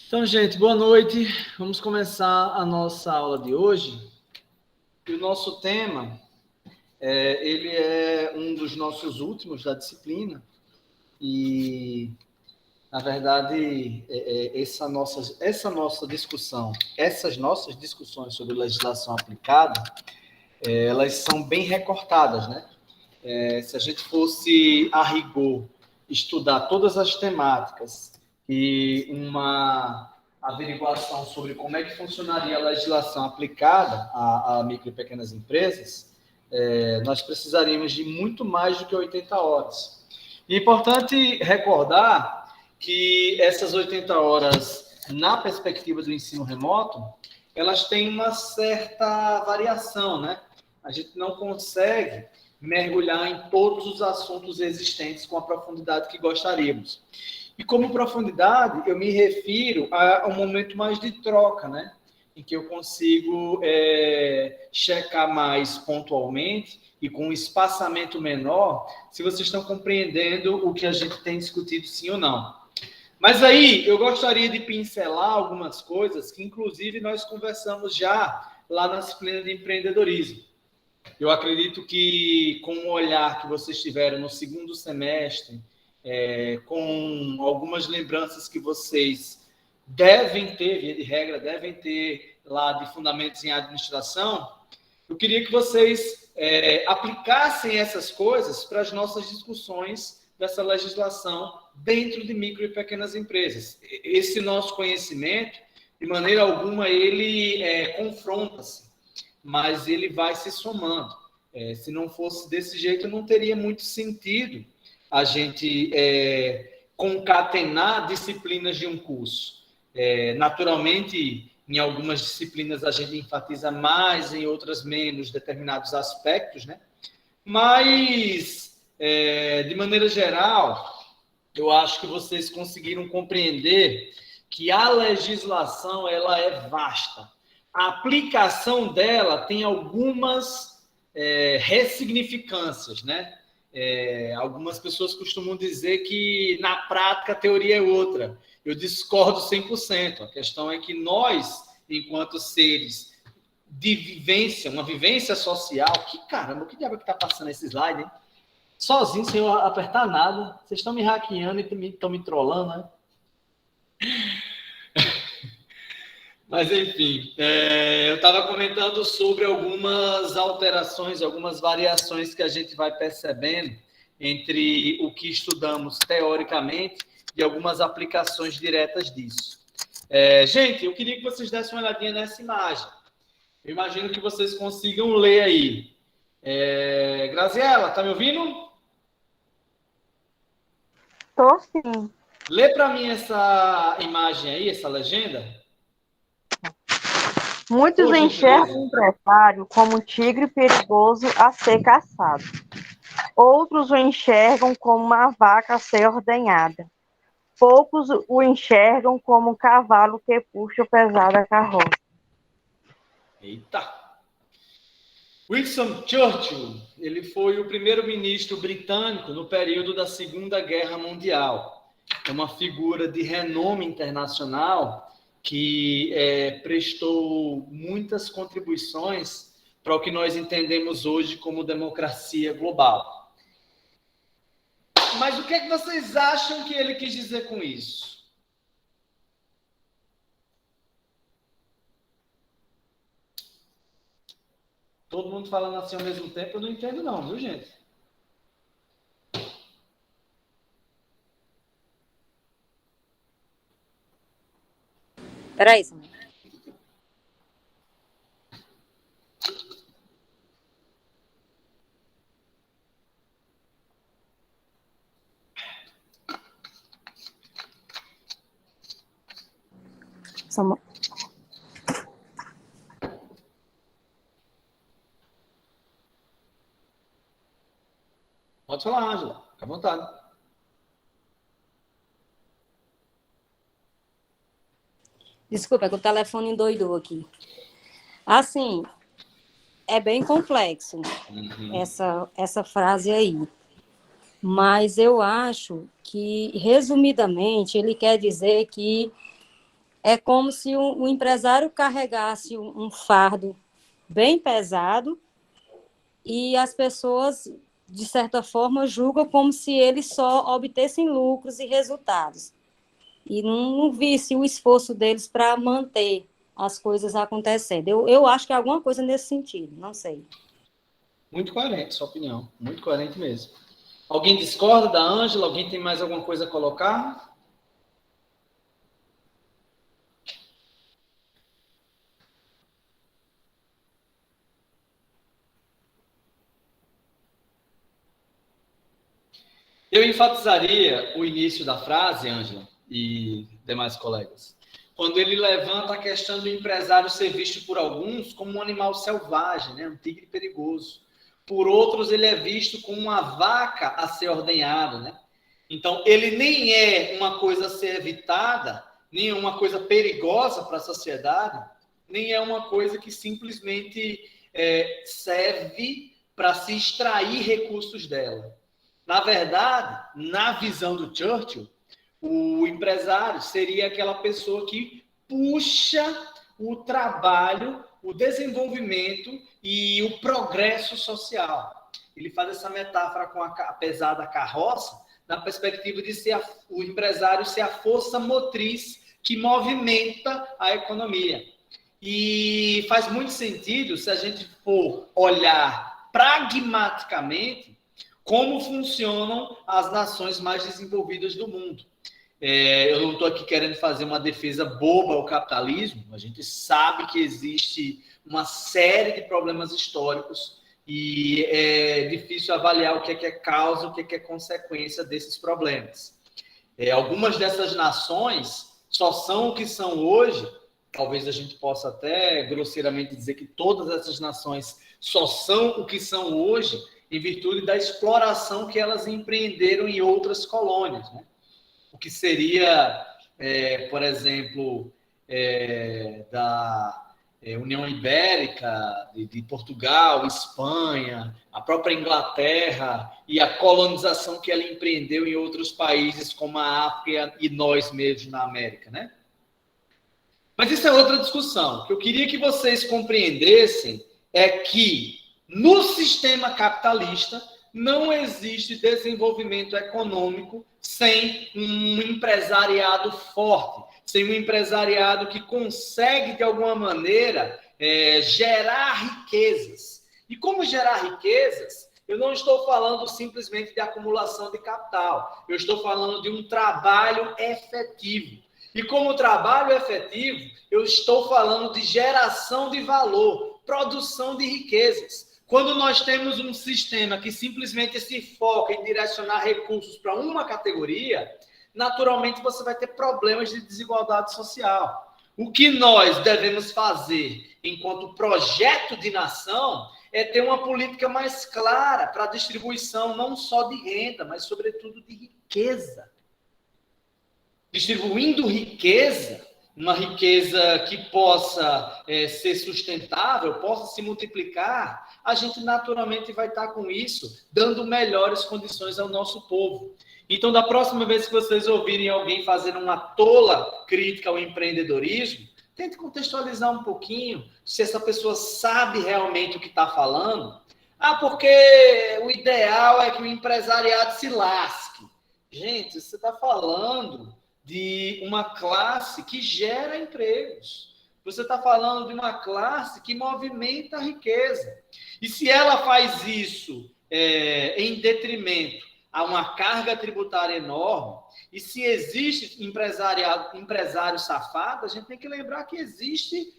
Então, gente, boa noite. Vamos começar a nossa aula de hoje. E o nosso tema, ele é um dos nossos últimos da disciplina. E, na verdade, essa nossa discussão, essas nossas discussões sobre legislação aplicada, elas são bem recortadas, né? Se a gente fosse, a rigor, estudar todas as temáticas e uma averiguação sobre como é que funcionaria a legislação aplicada a micro e pequenas empresas, nós precisaríamos de muito mais do que 80 horas. E é importante recordar que essas 80 horas, na perspectiva do ensino remoto, elas têm uma certa variação, né? A gente não consegue mergulhar em todos os assuntos existentes com a profundidade que gostaríamos. E como profundidade, eu me refiro a um momento mais de troca, né? Em que eu consigo checar mais pontualmente e com um espaçamento menor, se vocês estão compreendendo o que a gente tem discutido, sim ou não. Mas aí, eu gostaria de pincelar algumas coisas que, inclusive, nós conversamos já lá na disciplina de empreendedorismo. Eu acredito que, com o olhar que vocês tiveram no segundo semestre, com algumas lembranças que vocês devem ter, via de regra, devem ter lá de fundamentos em administração, eu queria que vocês aplicassem essas coisas para as nossas discussões dessa legislação dentro de micro e pequenas empresas. Esse nosso conhecimento, de maneira alguma, ele confronta-se, mas ele vai se somando. Se não fosse desse jeito, não teria muito sentido a gente concatenar disciplinas de um curso. Naturalmente, em algumas disciplinas a gente enfatiza mais, em outras menos, determinados aspectos, né? Mas, de maneira geral, eu acho que vocês conseguiram compreender que a legislação ela é vasta. A aplicação dela tem algumas ressignificâncias, né? Algumas pessoas costumam dizer que, na prática, a teoria é outra. Eu discordo 100%. A questão é que nós, enquanto seres de vivência, uma vivência social... Caramba, que diabo que está passando esse slide, hein? Sozinho, sem eu apertar nada. Vocês estão me hackeando e estão me trollando, né? Mas, enfim, eu estava comentando sobre algumas alterações, algumas variações que a gente vai percebendo entre o que estudamos teoricamente e algumas aplicações diretas disso. Gente, eu queria que vocês dessem uma olhadinha nessa imagem. Eu imagino que vocês consigam ler aí. Graziela, tá me ouvindo? Tô sim. Lê para mim essa imagem aí, essa legenda. Muitos enxergam o empresário como um tigre perigoso a ser caçado. Outros o enxergam como uma vaca a ser ordenhada. Poucos o enxergam como um cavalo que puxa o pesada carroça. Eita! Winston Churchill, ele foi o primeiro-ministro britânico no período da Segunda Guerra Mundial. É uma figura de renome internacional que prestou muitas contribuições para o que nós entendemos hoje como democracia global. Mas o que é que vocês acham que ele quis dizer com isso? Todo mundo falando assim ao mesmo tempo, eu não entendo não, viu, gente? Peraí, Samuel. Samuel. Pode falar, Ângela. Fica à vontade. Desculpa, é que o telefone endoidou aqui. Assim, é bem complexo essa frase aí. mas eu acho que, resumidamente, ele quer dizer que é como se o empresário carregasse um fardo bem pesado e as pessoas, de certa forma, julgam como se eles só obtessem lucros e resultados. E não visse o esforço deles para manter as coisas acontecendo. Eu acho que é alguma coisa nesse sentido, não sei. Muito coerente, sua opinião. Muito coerente mesmo. Alguém discorda da Ângela? Alguém tem mais alguma coisa a colocar? Eu enfatizaria o início da frase, Ângela, e demais colegas, quando ele levanta a questão do empresário ser visto por alguns como um animal selvagem, né? Um tigre perigoso. Por outros, ele é visto como uma vaca a ser ordenhada, né? Então, ele nem é uma coisa a ser evitada, nem é uma coisa perigosa para a sociedade, nem é uma coisa que simplesmente serve para se extrair recursos dela. Na verdade, na visão do Churchill, o empresário seria aquela pessoa que puxa o trabalho, o desenvolvimento e o progresso social. Ele faz essa metáfora com a pesada carroça, na perspectiva de ser o empresário ser a força motriz que movimenta a economia. E faz muito sentido se a gente for olhar pragmaticamente como funcionam as nações mais desenvolvidas do mundo. Eu não estou aqui querendo fazer uma defesa boba ao capitalismo, a gente sabe que existe uma série de problemas históricos e é difícil avaliar o que é causa, o que é consequência desses problemas. Algumas dessas nações só são o que são hoje, talvez a gente possa até grosseiramente dizer que todas essas nações só são o que são hoje em virtude da exploração que elas empreenderam em outras colônias, né? O que seria, por exemplo, da União Ibérica, de Portugal, Espanha, a própria Inglaterra e a colonização que ela empreendeu em outros países como a África e nós mesmos na América, né? Mas isso é outra discussão. O que eu queria que vocês compreendessem é que no sistema capitalista não existe desenvolvimento econômico sem um empresariado forte, sem um empresariado que consegue, de alguma maneira, gerar riquezas. E como gerar riquezas? Eu não estou falando simplesmente de acumulação de capital, eu estou falando de um trabalho efetivo. E como trabalho efetivo, eu estou falando de geração de valor, produção de riquezas. Quando nós temos um sistema que simplesmente se foca em direcionar recursos para uma categoria, naturalmente você vai ter problemas de desigualdade social. O que nós devemos fazer enquanto projeto de nação é ter uma política mais clara para a distribuição não só de renda, mas sobretudo de riqueza. Distribuindo riqueza, uma riqueza que possa ser sustentável, possa se multiplicar, a gente naturalmente vai estar com isso, dando melhores condições ao nosso povo. Então, da próxima vez que vocês ouvirem alguém fazendo uma tola crítica ao empreendedorismo, tente contextualizar um pouquinho se essa pessoa sabe realmente o que está falando. Porque o ideal é que o empresariado se lasque. Gente, você está falando de uma classe que gera empregos. Você está falando de uma classe que movimenta a riqueza. E se ela faz isso em detrimento a uma carga tributária enorme, e se existe empresário safado, a gente tem que lembrar que existe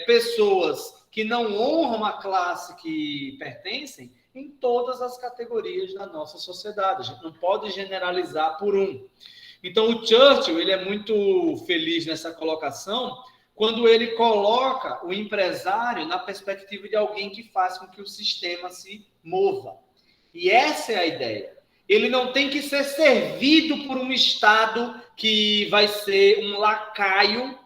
pessoas que não honram a classe que pertencem em todas as categorias da nossa sociedade. A gente não pode generalizar por um. Então, o Churchill ele é muito feliz nessa colocação quando ele coloca o empresário na perspectiva de alguém que faz com que o sistema se mova. E essa é a ideia. Ele não tem que ser servido por um Estado que vai ser um lacaio.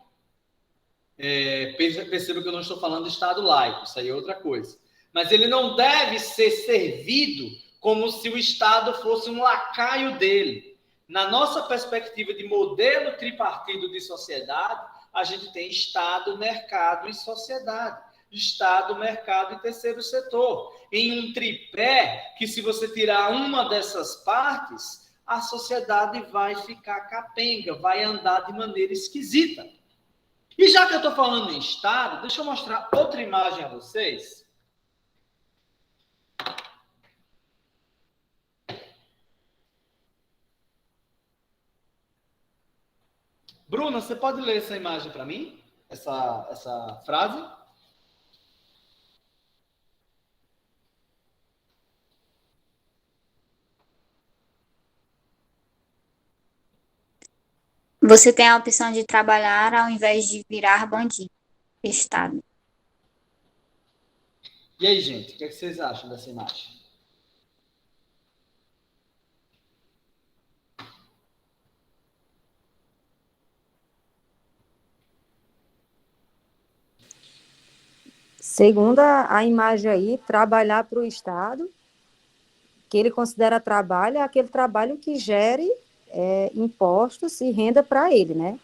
Perceba que eu não estou falando de Estado laico, isso aí é outra coisa. Mas ele não deve ser servido como se o Estado fosse um lacaio dele. Na nossa perspectiva de modelo tripartido de sociedade, a gente tem Estado, mercado e sociedade. Estado, mercado e terceiro setor. Em um tripé que, se você tirar uma dessas partes, a sociedade vai ficar capenga, vai andar de maneira esquisita. E já que eu estou falando em Estado, deixa eu mostrar outra imagem a vocês. Bruna, você pode ler essa imagem para mim? Essa frase? Você tem a opção de trabalhar ao invés de virar bandido. Estado. E aí, gente, o que vocês acham dessa imagem? Segundo a imagem aí, trabalhar para o Estado, que ele considera trabalho, é aquele trabalho que gere impostos e renda para ele, né?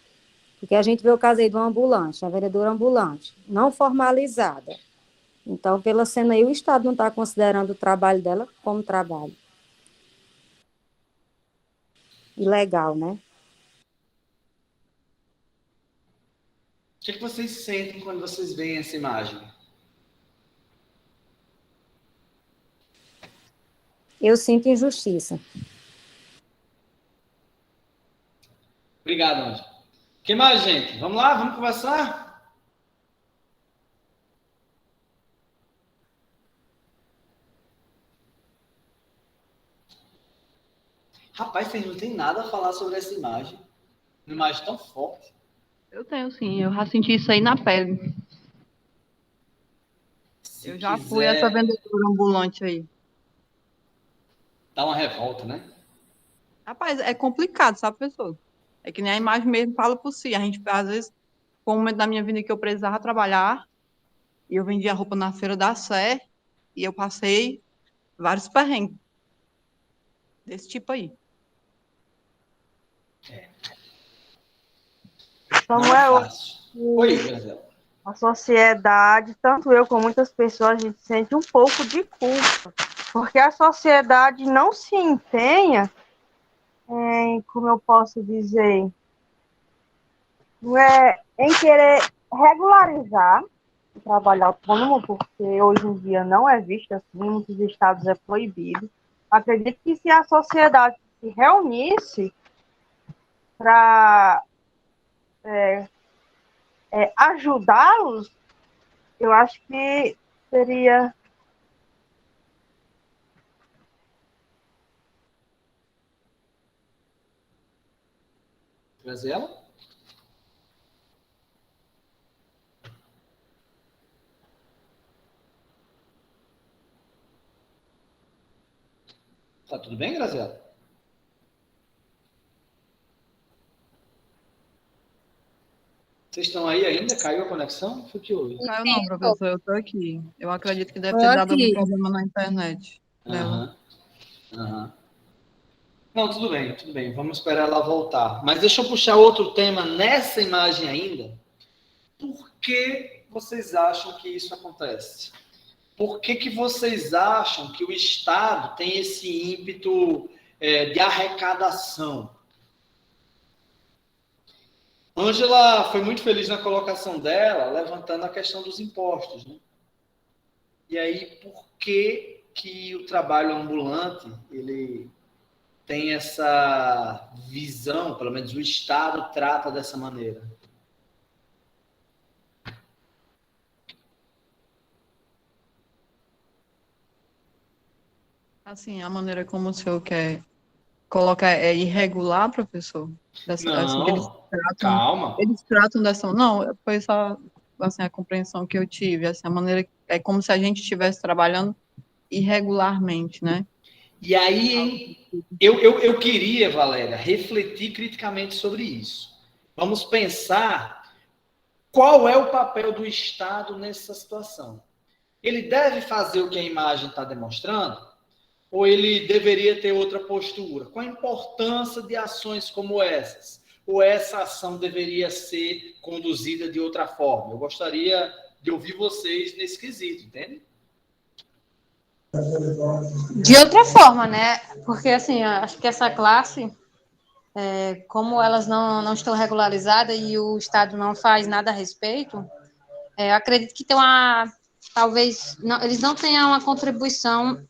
Porque a gente vê o caso aí do ambulante, a vendedora ambulante, não formalizada. Então, pela cena aí, o Estado não está considerando o trabalho dela como trabalho. Ilegal, né? O que vocês sentem quando vocês veem essa imagem? Eu sinto injustiça. Obrigado, Anjo. O que mais, gente? Vamos lá, vamos conversar? Rapaz, vocês não tem nada a falar sobre essa imagem. Uma imagem tão forte. Eu tenho, sim. Eu já senti isso aí na pele. Eu já fui essa vendedora ambulante aí. Dá uma revolta, né? Rapaz, é complicado, sabe, professor? É que nem a imagem mesmo fala por si. A gente, às vezes, foi um momento da minha vida que eu precisava trabalhar, e eu vendia roupa na Feira da Sé, e eu passei vários perrengues desse tipo aí. Samuel, Oi, Graziela. a sociedade, tanto eu como muitas pessoas, a gente sente um pouco de culpa, porque a sociedade não se empenha em, como eu posso dizer, em querer regularizar o trabalho autônomo, porque hoje em dia não é visto assim, em muitos estados é proibido. Acredito que se a sociedade se reunisse para ajudá-los, eu acho que seria. Graziela? Tá tudo bem, Graziela? Vocês estão aí ainda? Caiu a conexão? Foi o que houve? Caiu não, professor, eu tô aqui. Eu acredito que deve Tô ter dado algum aqui. problema na internet dela. Aham. Não, tudo bem, tudo bem. Vamos esperar ela voltar. Mas deixa eu puxar outro tema nessa imagem ainda. Por que vocês acham que isso acontece? Por que vocês acham que o Estado tem esse ímpeto de arrecadação? Ângela foi muito feliz na colocação dela, levantando a questão dos impostos, né? E aí, por que o trabalho ambulante, ele tem essa visão, pelo menos o Estado trata dessa maneira? Assim, a maneira como o senhor quer colocar é irregular, professor? Assim, que Não, calma. eles tratam dessa... Não, foi só assim, a compreensão que eu tive. Assim, a maneira é como se a gente estivesse trabalhando irregularmente, né? E aí, eu queria, Valéria, refletir criticamente sobre isso. Vamos pensar qual é o papel do Estado nessa situação. Ele deve fazer o que a imagem está demonstrando? Ou ele deveria ter outra postura? Qual a importância de ações como essas? Ou essa ação deveria ser conduzida de outra forma? Eu gostaria de ouvir vocês nesse quesito, entende? De outra forma, né? Porque, assim, eu acho que essa classe, como elas não estão regularizadas e o Estado não faz nada a respeito, eu acredito que tem talvez, não, eles não tenham uma contribuição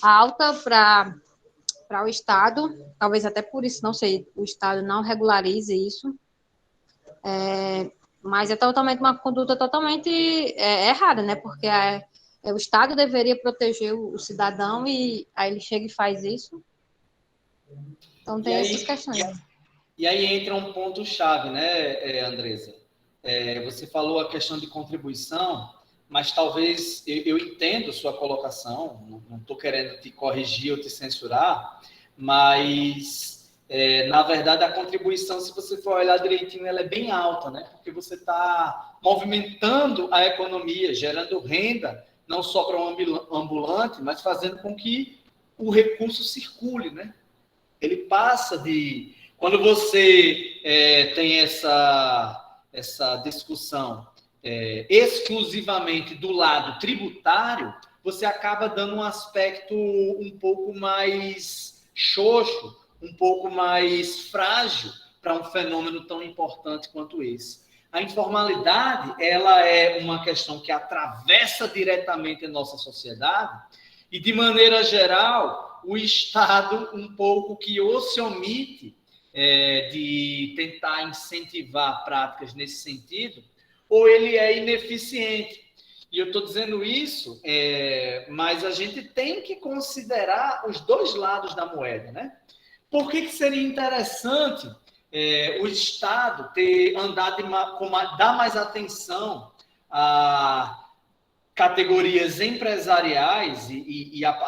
alta para o Estado, talvez até por isso, não sei, o Estado não regularize isso, mas é totalmente uma conduta totalmente errada, né? Porque o Estado deveria proteger o cidadão e aí ele chega e faz isso. Então tem essas questões. E aí entra um ponto-chave, né, Andresa? Você falou a questão de contribuição, mas talvez eu entendo sua colocação, não estou querendo te corrigir ou te censurar, mas na verdade a contribuição, se você for olhar direitinho, ela é bem alta, né? Porque você está movimentando a economia, gerando renda, não só para um ambulante, mas fazendo com que o recurso circule, né? Ele passa de... Quando você tem essa discussão exclusivamente do lado tributário, você acaba dando um aspecto um pouco mais xoxo, um pouco mais frágil para um fenômeno tão importante quanto esse. A informalidade, ela é uma questão que atravessa diretamente a nossa sociedade e, de maneira geral, o Estado um pouco que ou se omite de tentar incentivar práticas nesse sentido, ou ele é ineficiente. E eu estou dizendo isso, mas a gente tem que considerar os dois lados da moeda, né? Por que seria interessante o Estado dar mais atenção a categorias empresariais,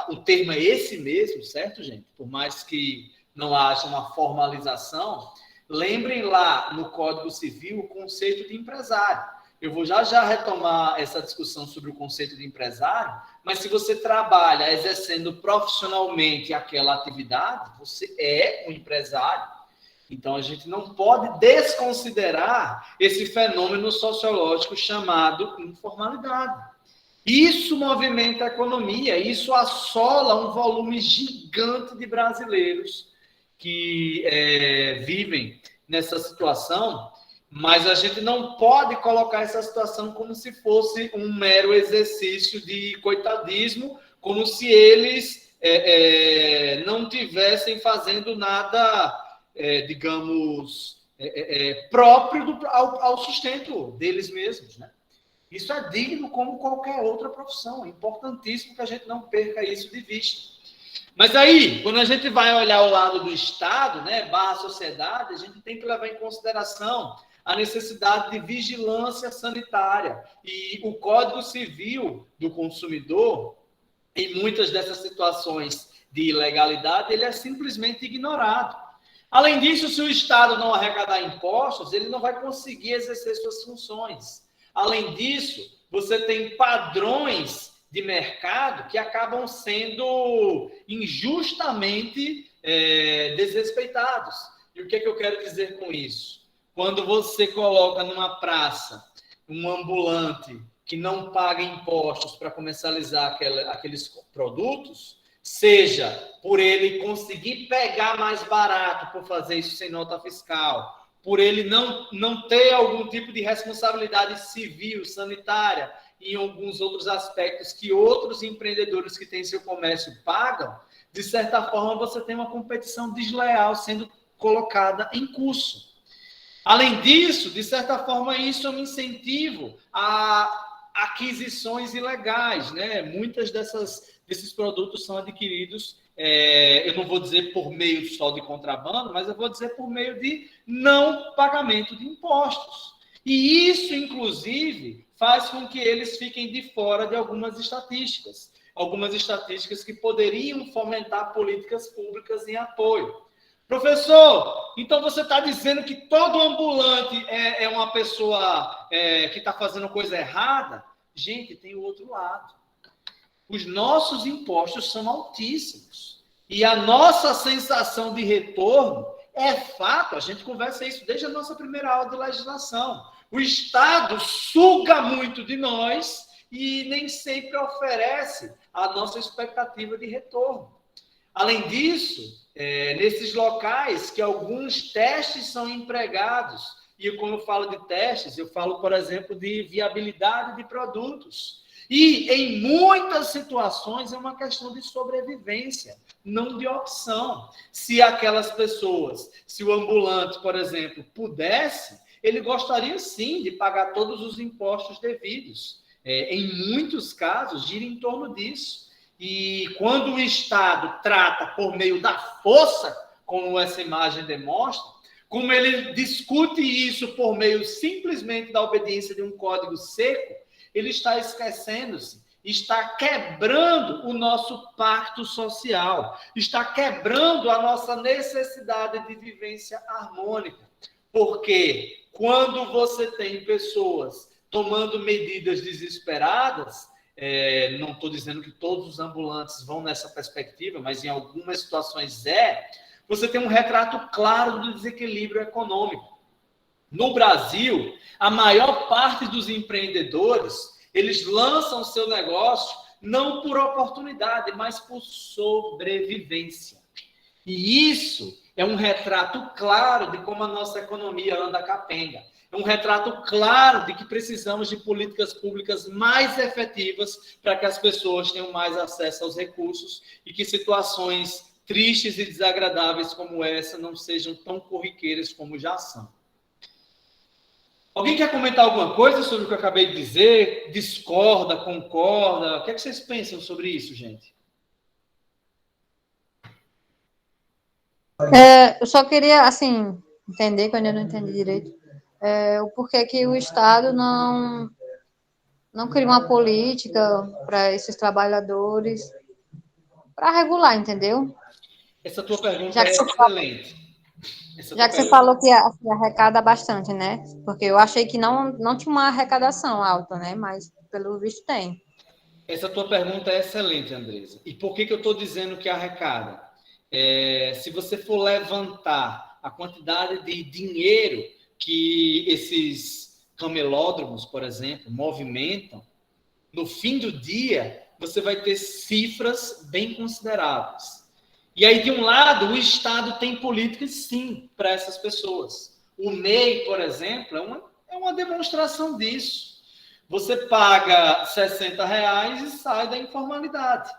o termo é esse mesmo, certo, gente? Por mais que não haja uma formalização, lembrem lá no Código Civil o conceito de empresário. Eu vou já retomar essa discussão sobre o conceito de empresário, mas se você trabalha exercendo profissionalmente aquela atividade, você é um empresário. Então, a gente não pode desconsiderar esse fenômeno sociológico chamado informalidade. Isso movimenta a economia, isso assola um volume gigante de brasileiros que vivem nessa situação, mas a gente não pode colocar essa situação como se fosse um mero exercício de coitadismo, como se eles não tivessem fazendo nada, digamos, próprio ao sustento deles mesmos, né? Isso é digno como qualquer outra profissão. É importantíssimo que a gente não perca isso de vista. Mas aí, quando a gente vai olhar o lado do Estado, né, barra sociedade, a gente tem que levar em consideração a necessidade de vigilância sanitária. E o Código Civil do Consumidor, em muitas dessas situações de ilegalidade, ele é simplesmente ignorado. Além disso, se o Estado não arrecadar impostos, ele não vai conseguir exercer suas funções. Além disso, você tem padrões de mercado que acabam sendo injustamente desrespeitados. E o que eu quero dizer com isso? Quando você coloca numa praça um ambulante que não paga impostos para comercializar aqueles produtos, seja por ele conseguir pegar mais barato por fazer isso sem nota fiscal, por ele não ter algum tipo de responsabilidade civil, sanitária, e em alguns outros aspectos que outros empreendedores que têm seu comércio pagam, de certa forma você tem uma competição desleal sendo colocada em curso. Além disso, de certa forma, isso é um incentivo a aquisições ilegais, né? Muitas desses produtos são adquiridos, eu não vou dizer por meio só de contrabando, mas eu vou dizer por meio de não pagamento de impostos. E isso, inclusive, faz com que eles fiquem de fora de algumas estatísticas que poderiam fomentar políticas públicas em apoio. Professor, então você está dizendo que todo ambulante é uma pessoa que está fazendo coisa errada? Gente, tem o outro lado. os nossos impostos são altíssimos. E a nossa sensação de retorno é fato, a gente conversa isso desde a nossa primeira aula de legislação. O Estado suga muito de nós e nem sempre oferece a nossa expectativa de retorno. Além disso, nesses locais que alguns testes são empregados, e quando eu falo de testes, eu falo, por exemplo, de viabilidade de produtos. E, em muitas situações, é uma questão de sobrevivência, não de opção. Se aquelas pessoas, se o ambulante, por exemplo, pudesse, ele gostaria, sim, de pagar todos os impostos devidos. Em muitos casos, gira em torno disso. E quando o Estado trata por meio da força, como essa imagem demonstra, como ele discute isso por meio simplesmente da obediência de um código seco, ele está esquecendo-se, está quebrando o nosso pacto social, está quebrando a nossa necessidade de vivência harmônica. Porque quando você tem pessoas tomando medidas desesperadas, não estou dizendo que todos os ambulantes vão nessa perspectiva, mas em algumas situações você tem um retrato claro do desequilíbrio econômico. No Brasil, a maior parte dos empreendedores, eles lançam seu negócio não por oportunidade, mas por sobrevivência. E isso é um retrato claro de como a nossa economia anda capenga. É um retrato claro de que precisamos de políticas públicas mais efetivas para que as pessoas tenham mais acesso aos recursos e que situações tristes e desagradáveis como essa não sejam tão corriqueiras como já são. Alguém quer comentar alguma coisa sobre o que eu acabei de dizer? Discorda, concorda? O que é que vocês pensam sobre isso, gente? Eu só queria, assim, entender, que eu ainda não entendi direito, o porquê que o Estado não cria uma política para esses trabalhadores, para regular, entendeu? Essa tua pergunta Já é que você excelente. Já que você falou que arrecada bastante, né? Porque eu achei que não tinha uma arrecadação alta, né? Mas, pelo visto, tem. Essa tua pergunta é excelente, Andresa. E por que eu estou dizendo que arrecada? Se você for levantar a quantidade de dinheiro que esses camelódromos, por exemplo, movimentam, no fim do dia, você vai ter cifras bem consideráveis. E aí, de um lado, o Estado tem políticas, sim, para essas pessoas. O MEI, por exemplo, é uma demonstração disso. Você paga R$60 e sai da informalidade.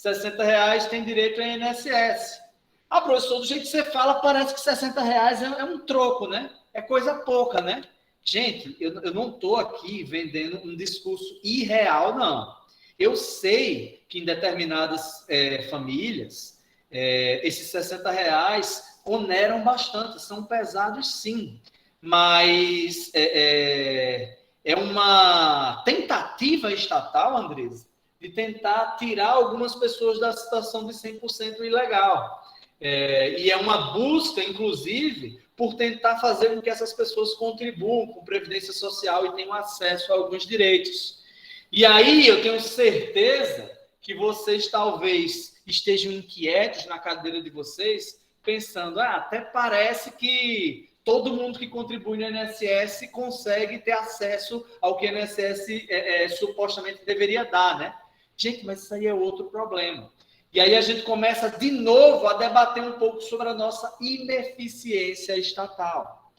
R$60 tem direito a INSS. Ah, professor, do jeito que você fala, parece que R$60 é um troco, né? É coisa pouca, né? Gente, eu não estou aqui vendendo um discurso irreal, não. Eu sei que em determinadas famílias, esses R$60 oneram bastante, são pesados sim, mas é uma tentativa estatal, Andresa, de tentar tirar algumas pessoas da situação de 100% ilegal. E é uma busca, inclusive, por tentar fazer com que essas pessoas contribuam com Previdência Social e tenham acesso a alguns direitos. E aí eu tenho certeza que vocês talvez estejam inquietos na cadeira de vocês, pensando, até parece que todo mundo que contribui no INSS consegue ter acesso ao que o INSS supostamente deveria dar, né? Gente, mas isso aí é outro problema. E aí a gente começa de novo a debater um pouco sobre a nossa ineficiência estatal.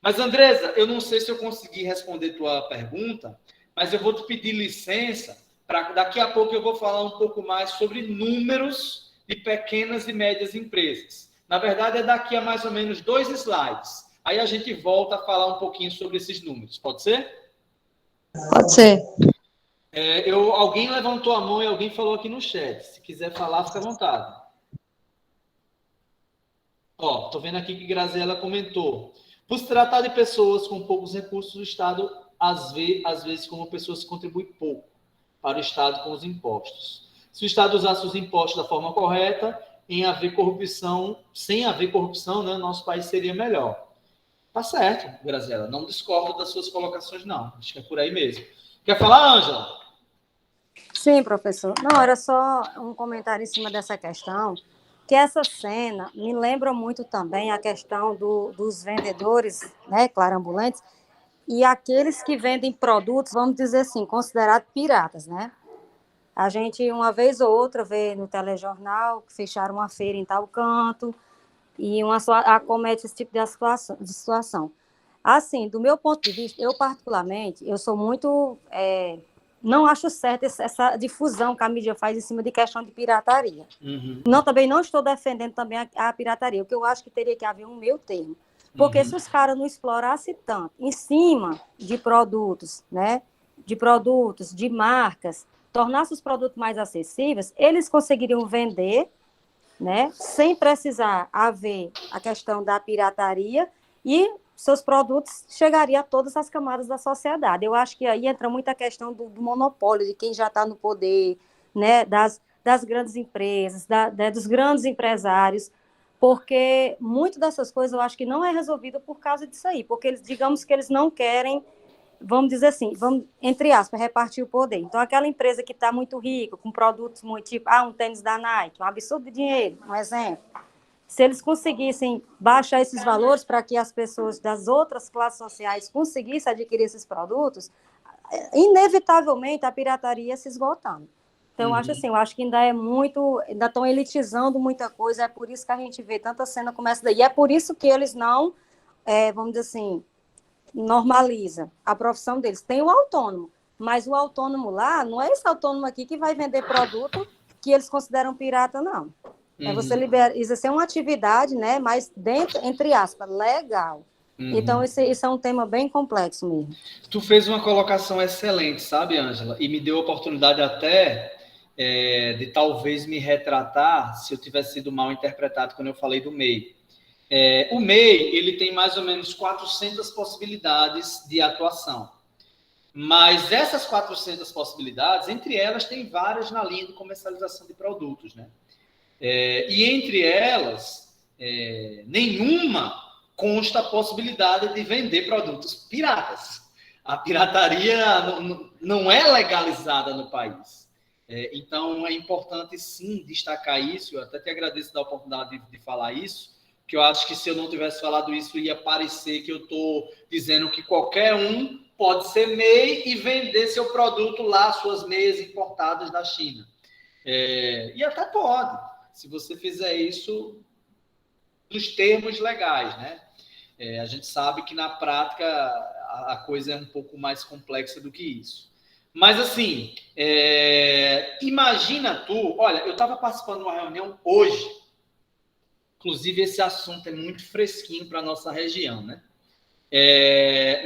Mas, Andresa, eu não sei se eu consegui responder tua pergunta, mas eu vou te pedir licença para daqui a pouco eu vou falar um pouco mais sobre números de pequenas e médias empresas. Na verdade, é daqui a mais ou menos 2 slides. Aí a gente volta a falar um pouquinho sobre esses números. Pode ser? Pode ser. Alguém levantou a mão e alguém falou aqui no chat. Se quiser falar, fica à vontade. Estou vendo aqui que Graziela comentou. Por se tratar de pessoas com poucos recursos, o Estado às vezes como pessoas que contribuem pouco para o Estado com os impostos. Se o Estado usasse os impostos da forma correta, sem haver corrupção, né, nosso país seria melhor. Tá certo, Graziela, não discordo das suas colocações, não. Acho que é por aí mesmo. Quer falar, Ângela? Sim, professor. Não, era só um comentário em cima dessa questão, que essa cena me lembra muito também a questão dos vendedores, né, clarambulantes, e aqueles que vendem produtos, vamos dizer assim, considerados piratas, né? A gente, uma vez ou outra, vê no telejornal que fecharam uma feira em tal canto e acomete esse tipo de situação. Assim, do meu ponto de vista, eu particularmente, eu sou muito... não acho certo essa difusão que a mídia faz em cima de questão de pirataria. Uhum. Também não estou defendendo também a pirataria, o que eu acho que teria que haver um meio termo. Porque se os caras não explorassem tanto em cima de produtos, né, de marcas, tornassem os produtos mais acessíveis, eles conseguiriam vender, né, sem precisar haver a questão da pirataria e seus produtos chegariam a todas as camadas da sociedade. Eu acho que aí entra muita questão do monopólio, de quem já está no poder, né, das grandes empresas, dos grandes empresários, porque muito dessas coisas eu acho que não é resolvido por causa disso aí, porque digamos que eles não querem, vamos dizer assim, entre aspas, repartir o poder. Então, aquela empresa que está muito rica, com produtos muito, tipo, um tênis da Nike, um absurdo de dinheiro, um exemplo. Se eles conseguissem baixar esses valores para que as pessoas das outras classes sociais conseguissem adquirir esses produtos, inevitavelmente a pirataria ia se esgotando. Então, eu acho assim, eu acho que ainda estão elitizando muita coisa, é por isso que a gente vê tanta cena como essa daí. E é por isso que eles não, vamos dizer assim, normaliza a profissão deles. Tem o autônomo, mas o autônomo lá, não é esse autônomo aqui que vai vender produto que eles consideram pirata, não. Você isso é uma atividade, né, mas dentro, entre aspas, legal. Então, isso é um tema bem complexo mesmo. Tu fez uma colocação excelente, sabe, Ângela? E me deu a oportunidade até de talvez me retratar se eu tivesse sido mal interpretado quando eu falei do MEI. O MEI, ele tem mais ou menos 400 possibilidades de atuação. Mas essas 400 possibilidades, entre elas, tem várias na linha de comercialização de produtos, né? E entre elas, nenhuma consta a possibilidade de vender produtos piratas. A pirataria não é legalizada no país. Então, é importante, sim, destacar isso. Eu até te agradeço da oportunidade de falar isso, que eu acho que se eu não tivesse falado isso, ia parecer que eu estou dizendo que qualquer um pode ser MEI e vender seu produto lá, suas meias importadas da China. E até pode, se você fizer isso nos termos legais, né? A gente sabe que na prática a coisa é um pouco mais complexa do que isso. Mas assim, imagina tu, olha, eu estava participando de uma reunião hoje, inclusive esse assunto é muito fresquinho para a nossa região, né?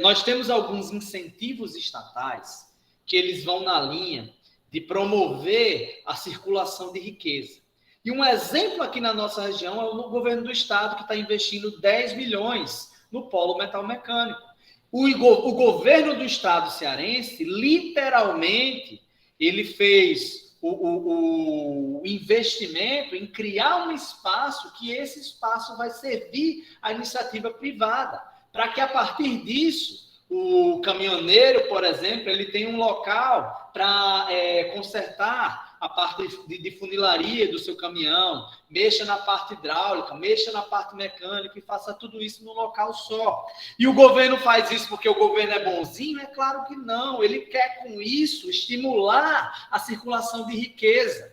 Nós temos alguns incentivos estatais que eles vão na linha de promover a circulação de riqueza. E um exemplo aqui na nossa região é o governo do estado, que está investindo 10 milhões no polo metalmecânico. O governo do estado cearense, literalmente, ele fez o investimento em criar um espaço que esse espaço vai servir à iniciativa privada, para que a partir disso o caminhoneiro, por exemplo, ele tem um local para consertar a parte de funilaria do seu caminhão, mexa na parte hidráulica, mexa na parte mecânica e faça tudo isso num local só. E o governo faz isso porque o governo é bonzinho? É claro que não. Ele quer, com isso, estimular a circulação de riqueza.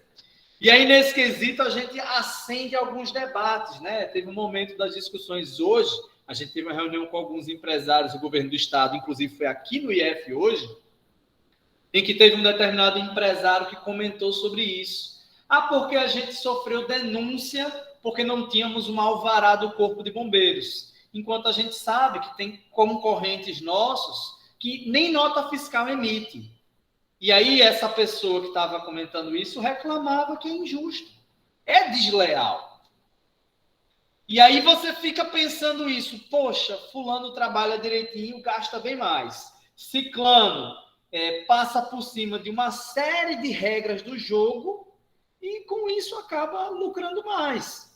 E aí, nesse quesito, a gente acende alguns debates, né? Teve um momento das discussões hoje, a gente teve uma reunião com alguns empresários do governo do estado, inclusive foi aqui no IF hoje, em que teve um determinado empresário que comentou sobre isso. Porque a gente sofreu denúncia porque não tínhamos uma alvará do Corpo de Bombeiros. Enquanto a gente sabe que tem concorrentes nossos que nem nota fiscal emite. E aí essa pessoa que estava comentando isso reclamava que é injusto. É desleal. E aí você fica pensando isso. Poxa, fulano trabalha direitinho, gasta bem mais. Ciclano passa por cima de uma série de regras do jogo e com isso acaba lucrando mais.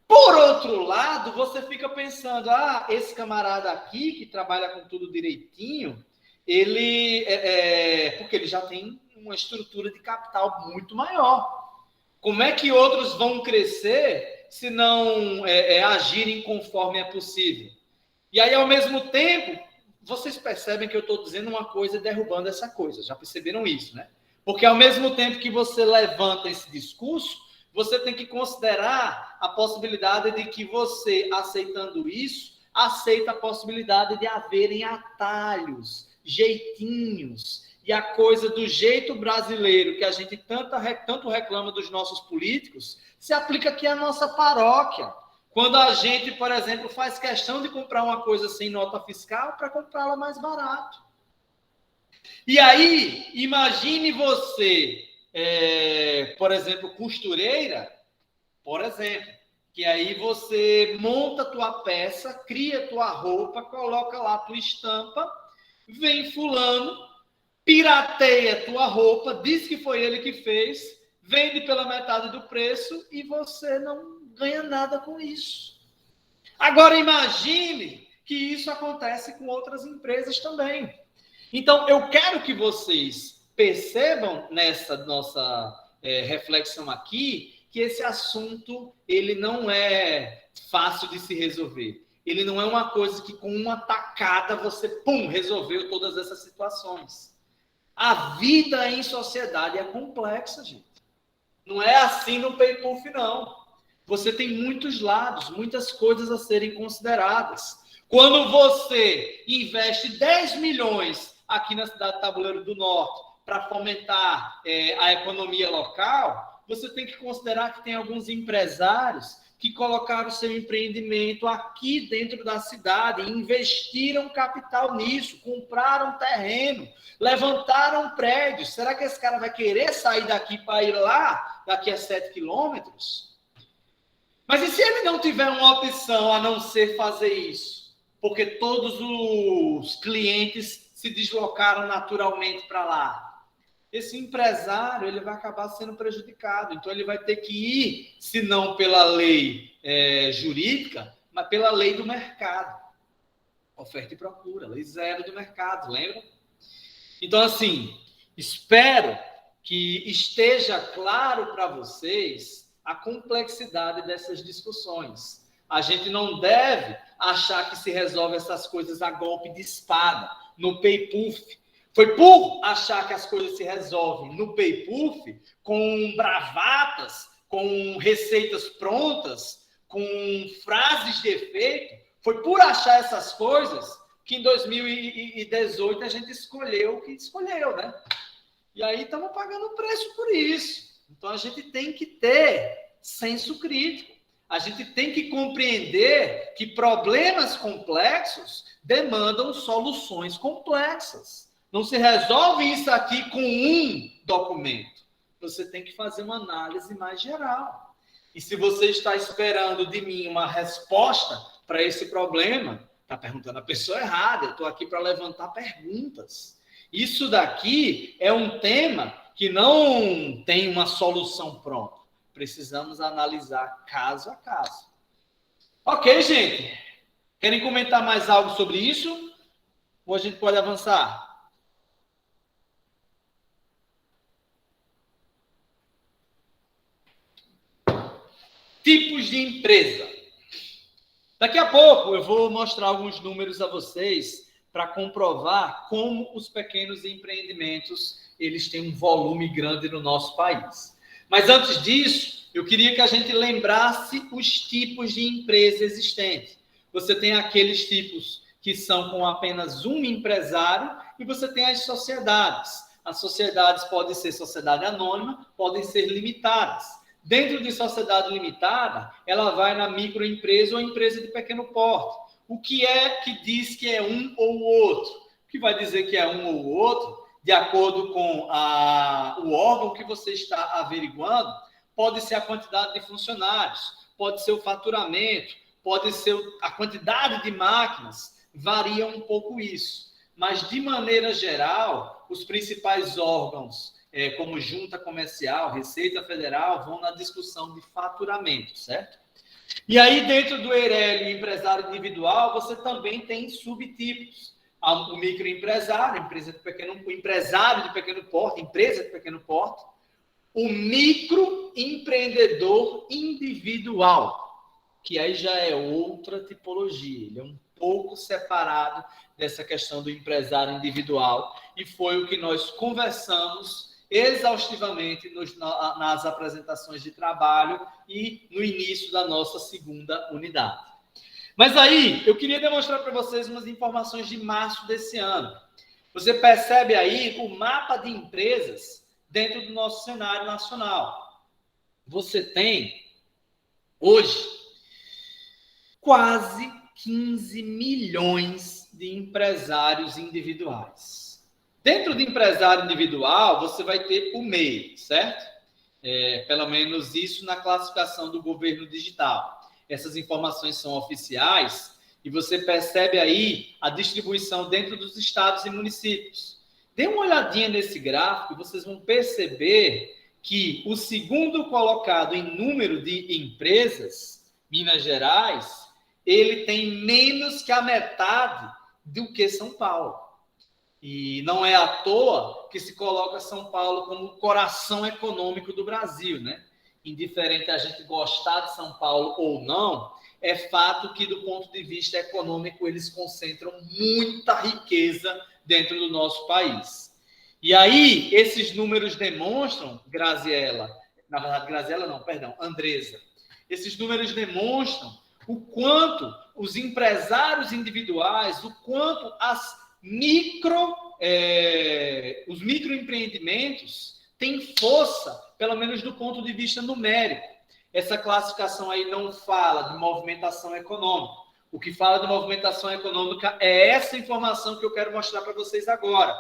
Por outro lado, você fica pensando, esse camarada aqui que trabalha com tudo direitinho, ele porque ele já tem uma estrutura de capital muito maior. Como é que outros vão crescer se não agirem conforme é possível? E aí, ao mesmo tempo, vocês percebem que eu estou dizendo uma coisa e derrubando essa coisa. Já perceberam isso, né? Porque ao mesmo tempo que você levanta esse discurso, você tem que considerar a possibilidade de que você, aceitando isso, aceita a possibilidade de haverem atalhos, jeitinhos, e a coisa do jeito brasileiro que a gente tanto reclama dos nossos políticos, se aplica aqui à nossa paróquia. Quando a gente, por exemplo, faz questão de comprar uma coisa sem nota fiscal para comprá-la mais barato. E aí, imagine você, por exemplo, costureira, por exemplo, que aí você monta tua peça, cria tua roupa, coloca lá tua estampa, vem fulano, pirateia tua roupa, diz que foi ele que fez, vende pela metade do preço e você não ganha nada com isso. Agora imagine que isso acontece com outras empresas também. Então, eu quero que vocês percebam nessa nossa reflexão aqui que esse assunto ele não é fácil de se resolver. Ele não é uma coisa que com uma tacada você, resolveu todas essas situações. A vida em sociedade é complexa, gente. Não é assim no pay-puff, não. Você tem muitos lados, muitas coisas a serem consideradas. Quando você investe 10 milhões aqui na cidade de Tabuleiro do Norte para fomentar a economia local, você tem que considerar que tem alguns empresários que colocaram seu empreendimento aqui dentro da cidade, investiram capital nisso, compraram terreno, levantaram prédios. Será que esse cara vai querer sair daqui para ir lá, daqui a 7 quilômetros? Mas e se ele não tiver uma opção a não ser fazer isso? Porque todos os clientes se deslocaram naturalmente para lá. Esse empresário ele vai acabar sendo prejudicado. Então, ele vai ter que ir, se não pela lei jurídica, mas pela lei do mercado. Oferta e procura, lei zero do mercado, lembra? Então, assim, espero que esteja claro para vocês a complexidade dessas discussões. A gente não deve achar que se resolve essas coisas a golpe de espada, no pay-puff. Foi por achar que as coisas se resolvem no pay-puff, com bravatas, com receitas prontas, com frases de efeito, foi por achar essas coisas que em 2018 a gente escolheu o que escolheu, né? E aí estamos pagando preço por isso. Então a gente tem que ter senso crítico. A gente tem que compreender que problemas complexos demandam soluções complexas. Não se resolve isso aqui com um documento. Você tem que fazer uma análise mais geral. E se você está esperando de mim uma resposta para esse problema, está perguntando a pessoa errada. Eu estou aqui para levantar perguntas. Isso daqui é um tema que não tem uma solução pronta. Precisamos analisar caso a caso. Ok, gente? Querem comentar mais algo sobre isso? Ou a gente pode avançar? Tipos de empresa. Daqui a pouco eu vou mostrar alguns números a vocês para comprovar como os pequenos empreendimentos eles têm um volume grande no nosso país. Mas antes disso, eu queria que a gente lembrasse os tipos de empresa existente. Você tem aqueles tipos que são com apenas um empresário e você tem as sociedades. As sociedades podem ser sociedade anônima, podem ser limitadas. Dentro de sociedade limitada, ela vai na microempresa ou empresa de pequeno porte. O que é que diz que é um ou outro? O que vai dizer que é um ou outro, de acordo com o órgão que você está averiguando, pode ser a quantidade de funcionários, pode ser o faturamento, pode ser a quantidade de máquinas, varia um pouco isso. Mas, de maneira geral, os principais órgãos como Junta Comercial, Receita Federal, vão na discussão de faturamento, certo? E aí, dentro do EIRELI, empresário individual, você também tem subtipos. o microempresário, o empresário de pequeno porte, empresa de pequeno porte, o microempreendedor individual, que aí já é outra tipologia, ele é um pouco separado dessa questão do empresário individual, e foi o que nós conversamos exaustivamente nas apresentações de trabalho e no início da nossa segunda unidade. Mas aí, eu queria demonstrar para vocês umas informações de março desse ano. Você percebe aí o mapa de empresas dentro do nosso cenário nacional. Você tem, hoje, quase 15 milhões de empresários individuais. Dentro de empresário individual, você vai ter o MEI, certo? Pelo menos isso na classificação do governo digital. Essas informações são oficiais e você percebe aí a distribuição dentro dos estados e municípios. Dê uma olhadinha nesse gráfico e vocês vão perceber que o segundo colocado em número de empresas, Minas Gerais, ele tem menos que a metade do que São Paulo. E não é à toa que se coloca São Paulo como o coração econômico do Brasil, né? Indiferente a gente gostar de São Paulo ou não, é fato que, do ponto de vista econômico, eles concentram muita riqueza dentro do nosso país. E aí, esses números demonstram, Andresa, esses números demonstram o quanto os empresários individuais, o quanto os microempreendimentos têm força, pelo menos do ponto de vista numérico. Essa classificação aí não fala de movimentação econômica. O que fala de movimentação econômica é essa informação que eu quero mostrar para vocês agora.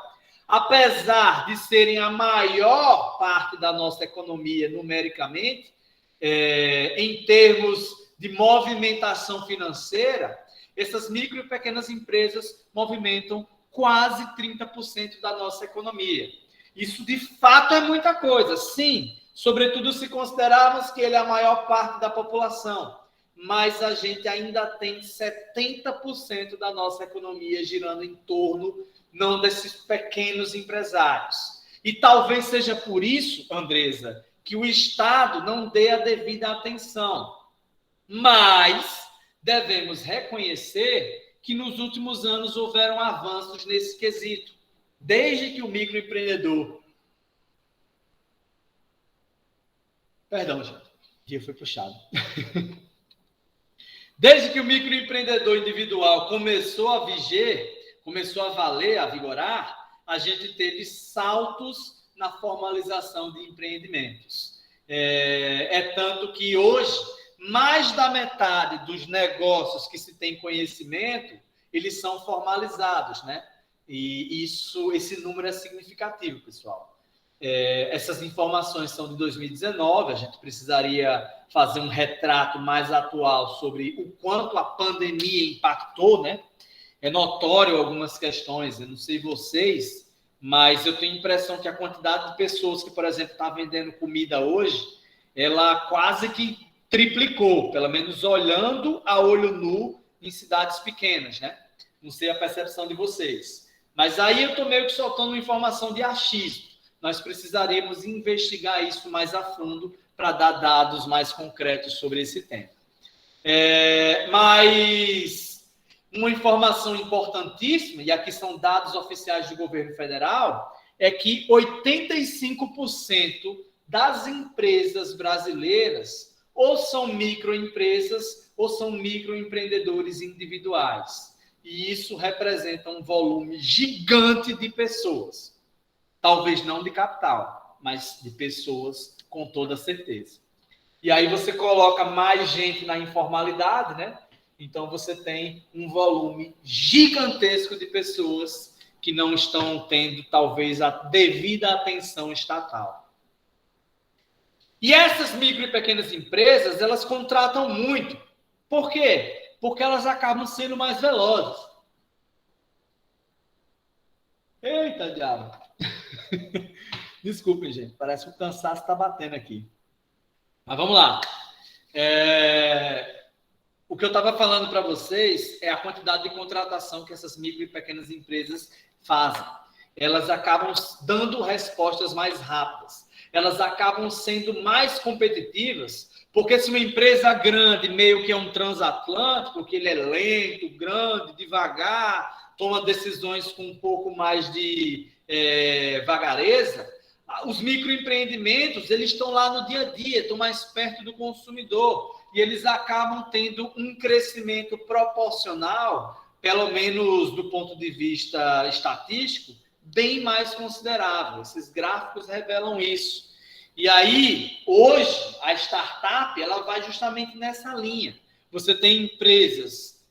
Apesar de serem a maior parte da nossa economia numericamente, em termos de movimentação financeira, essas micro e pequenas empresas movimentam quase 30% da nossa economia. Isso, de fato, é muita coisa, sim, sobretudo se considerarmos que ele é a maior parte da população, mas a gente ainda tem 70% da nossa economia girando em torno não desses pequenos empresários. E talvez seja por isso, Andresa, que o Estado não dê a devida atenção. Mas devemos reconhecer que nos últimos anos houveram avanços nesse quesito. Desde que o microempreendedor... Perdão, gente. O dia foi puxado. Desde que o microempreendedor individual começou a valer, a vigorar, a gente teve saltos na formalização de empreendimentos. Tanto que hoje, mais da metade dos negócios que se tem conhecimento, eles são formalizados, né? E esse número é significativo, pessoal. Essas informações são de 2019, a gente precisaria fazer um retrato mais atual sobre o quanto a pandemia impactou, né? É notório algumas questões, eu não sei vocês, mas eu tenho a impressão que a quantidade de pessoas que, por exemplo, está vendendo comida hoje, ela quase que triplicou, pelo menos olhando a olho nu em cidades pequenas, né? Não sei a percepção de vocês. Mas aí eu estou meio que soltando uma informação de achismo. Nós precisaríamos investigar isso mais a fundo para dar dados mais concretos sobre esse tema. Mas uma informação importantíssima, e aqui são dados oficiais do governo federal, é que 85% das empresas brasileiras ou são microempresas ou são microempreendedores individuais. E isso representa um volume gigante de pessoas. Talvez não de capital, mas de pessoas com toda certeza. E aí você coloca mais gente na informalidade, né? Então você tem um volume gigantesco de pessoas que não estão tendo, talvez, a devida atenção estatal. E essas micro e pequenas empresas, elas contratam muito. Por quê? Porque elas acabam sendo mais velozes. Eita, diabo! Desculpem, gente. Parece que o cansaço está batendo aqui. Mas vamos lá. O que eu estava falando para vocês é a quantidade de contratação que essas micro e pequenas empresas fazem. Elas acabam dando respostas mais rápidas. Elas acabam sendo mais competitivas, porque se uma empresa grande, meio que é um transatlântico, que ele é lento, grande, devagar, toma decisões com um pouco mais de vagareza, os microempreendimentos, eles estão lá no dia a dia, estão mais perto do consumidor, e eles acabam tendo um crescimento proporcional, pelo menos do ponto de vista estatístico, bem mais considerável. Esses gráficos revelam isso. E aí, hoje, a startup, ela vai justamente nessa linha. Você tem empresas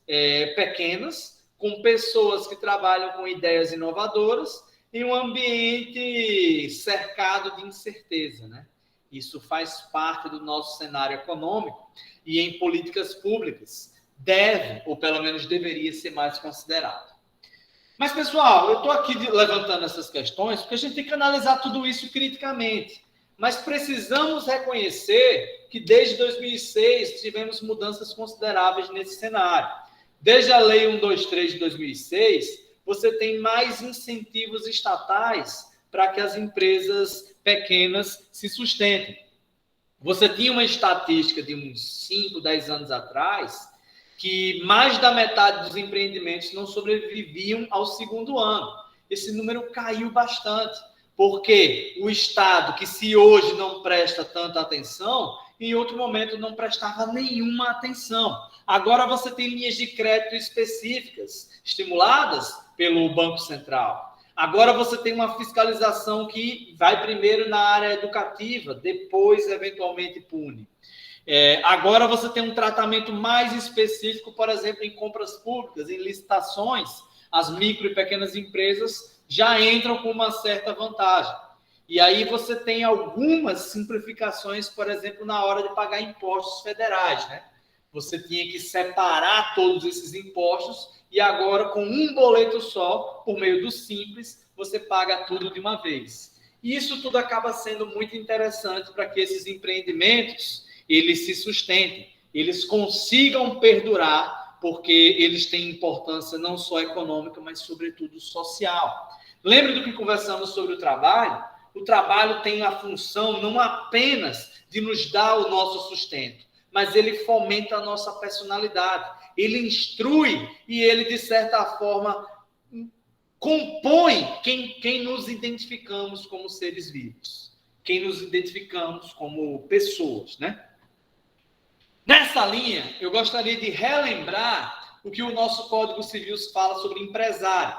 pequenas, com pessoas que trabalham com ideias inovadoras, em um ambiente cercado de incerteza, né? Isso faz parte do nosso cenário econômico e em políticas públicas deve, ou pelo menos deveria ser mais considerado. Mas, pessoal, eu estou aqui levantando essas questões porque a gente tem que analisar tudo isso criticamente. Mas precisamos reconhecer que desde 2006 tivemos mudanças consideráveis nesse cenário. Desde a Lei 123 de 2006, você tem mais incentivos estatais para que as empresas pequenas se sustentem. Você tinha uma estatística de uns 5, 10 anos atrás que mais da metade dos empreendimentos não sobreviviam ao segundo ano. Esse número caiu bastante, porque o Estado, que se hoje não presta tanta atenção, em outro momento não prestava nenhuma atenção. Agora você tem linhas de crédito específicas, estimuladas pelo Banco Central. Agora você tem uma fiscalização que vai primeiro na área educativa, depois, eventualmente, pune. Agora você tem um tratamento mais específico, por exemplo, em compras públicas, em licitações. As micro e pequenas empresas já entram com uma certa vantagem. E aí você tem algumas simplificações, por exemplo, na hora de pagar impostos federais, né? Você tinha que separar todos esses impostos e agora, com um boleto só, por meio do Simples, você paga tudo de uma vez. E isso tudo acaba sendo muito interessante para que esses empreendimentos eles se sustentem, eles consigam perdurar, porque eles têm importância não só econômica, mas, sobretudo, social. Lembra do que conversamos sobre o trabalho? O trabalho tem a função não apenas de nos dar o nosso sustento, mas ele fomenta a nossa personalidade, ele instrui e ele, de certa forma, compõe quem nos identificamos como seres vivos, quem nos identificamos como pessoas, né? Nessa linha, eu gostaria de relembrar o que o nosso Código Civil fala sobre empresário.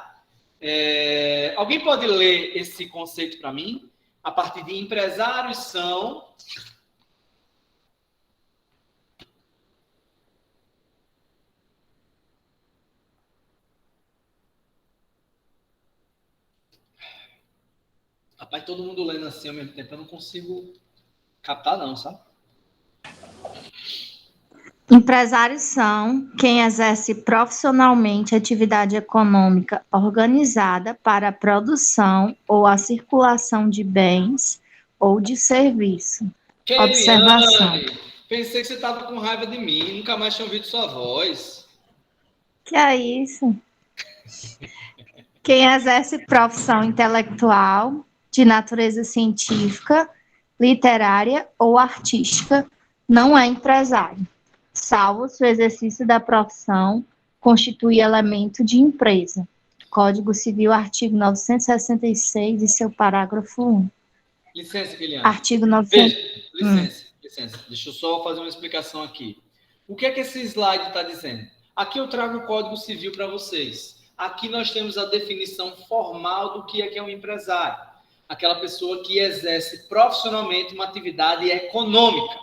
Alguém pode ler esse conceito para mim? A partir de empresários são... Rapaz, todo mundo lendo assim ao mesmo tempo, eu não consigo captar não, sabe? Empresários são quem exerce profissionalmente atividade econômica organizada para a produção ou a circulação de bens ou de serviço. Observação. Pensei que você estava com raiva de mim, nunca mais tinha ouvido sua voz. Que é isso? Quem exerce profissão intelectual de natureza científica, literária ou artística não é empresário, salvo se o exercício da profissão constitui elemento de empresa. Código Civil, artigo 966, e seu parágrafo 1. Licença, Guilherme. Artigo 900... Licença. Deixa eu só fazer uma explicação aqui. O que é que esse slide está dizendo? Aqui eu trago o Código Civil para vocês. Aqui nós temos a definição formal do que é um empresário. Aquela pessoa que exerce profissionalmente uma atividade econômica.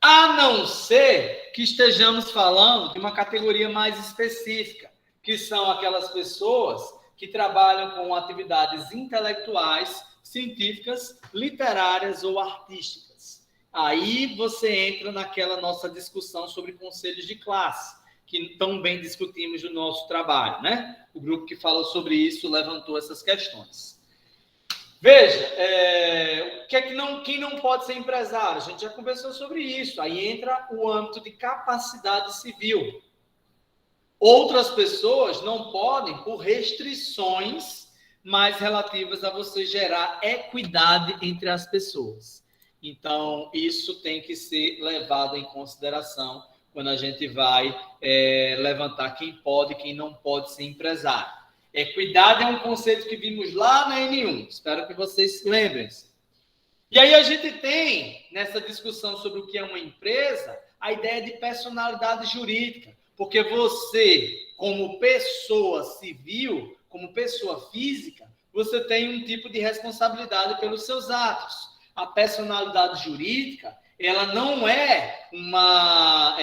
A não ser que estejamos falando de uma categoria mais específica, que são aquelas pessoas que trabalham com atividades intelectuais, científicas, literárias ou artísticas. Aí você entra naquela nossa discussão sobre conselhos de classe, que tão bem discutimos no nosso trabalho, né? O grupo que falou sobre isso levantou essas questões. Veja, o que é que quem não pode ser empresário? A gente já conversou sobre isso. Aí entra o âmbito de capacidade civil. Outras pessoas não podem por restrições mais relativas a você gerar equidade entre as pessoas. Então, isso tem que ser levado em consideração quando a gente vai levantar quem pode e quem não pode ser empresário. Equidade é um conceito que vimos lá na N1. Espero que vocês se lembrem-se. E aí a gente tem, nessa discussão sobre o que é uma empresa, a ideia de personalidade jurídica. Porque você, como pessoa civil, como pessoa física, você tem um tipo de responsabilidade pelos seus atos. A personalidade jurídica, ela não é uma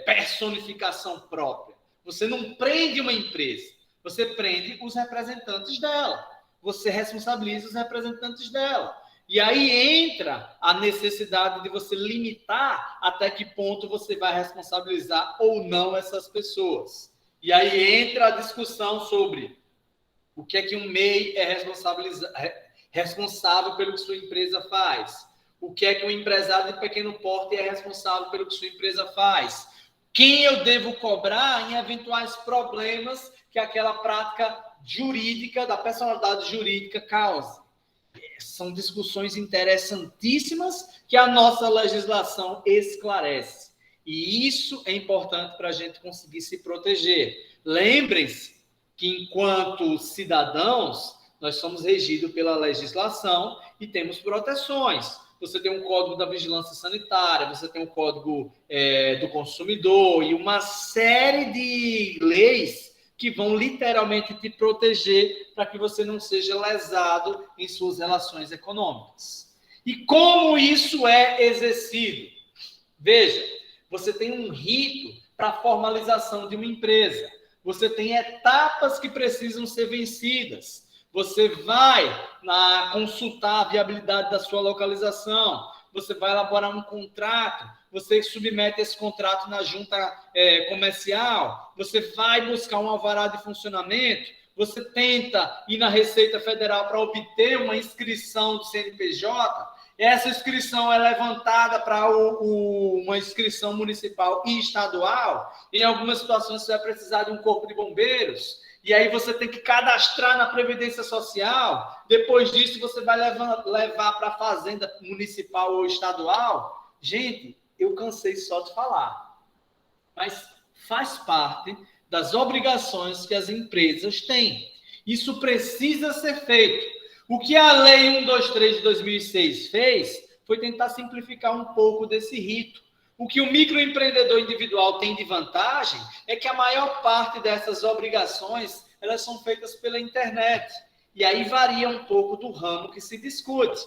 personificação própria. Você não prende uma empresa, você prende os representantes dela. Você responsabiliza os representantes dela. E aí entra a necessidade de você limitar até que ponto você vai responsabilizar ou não essas pessoas. E aí entra a discussão sobre o que é que um MEI é responsável pelo que sua empresa faz. O que é que um empresário de pequeno porte é responsável pelo que sua empresa faz. Quem eu devo cobrar em eventuais problemas que aquela prática jurídica, da personalidade jurídica, causa. São discussões interessantíssimas que a nossa legislação esclarece. E isso é importante para a gente conseguir se proteger. Lembrem-se que, enquanto cidadãos, nós somos regidos pela legislação e temos proteções. Você tem um Código da Vigilância Sanitária, você tem um Código do Consumidor e uma série de leis que vão literalmente te proteger para que você não seja lesado em suas relações econômicas. E como isso é exercido? Veja, você tem um rito para a formalização de uma empresa. Você tem etapas que precisam ser vencidas. Você vai consultar a viabilidade da sua localização. Você vai elaborar um contrato. Você submete esse contrato na junta comercial, você vai buscar um alvará de funcionamento, você tenta ir na Receita Federal para obter uma inscrição do CNPJ, essa inscrição é levantada para uma inscrição municipal e estadual, em algumas situações você vai precisar de um corpo de bombeiros, e aí você tem que cadastrar na Previdência Social, depois disso você vai levar para a Fazenda Municipal ou Estadual. Gente, eu cansei só de falar, mas faz parte das obrigações que as empresas têm. Isso precisa ser feito. O que a Lei 123 de 2006 fez foi tentar simplificar um pouco desse rito. O que o microempreendedor individual tem de vantagem é que a maior parte dessas obrigações elas são feitas pela internet. E aí varia um pouco do ramo que se discute.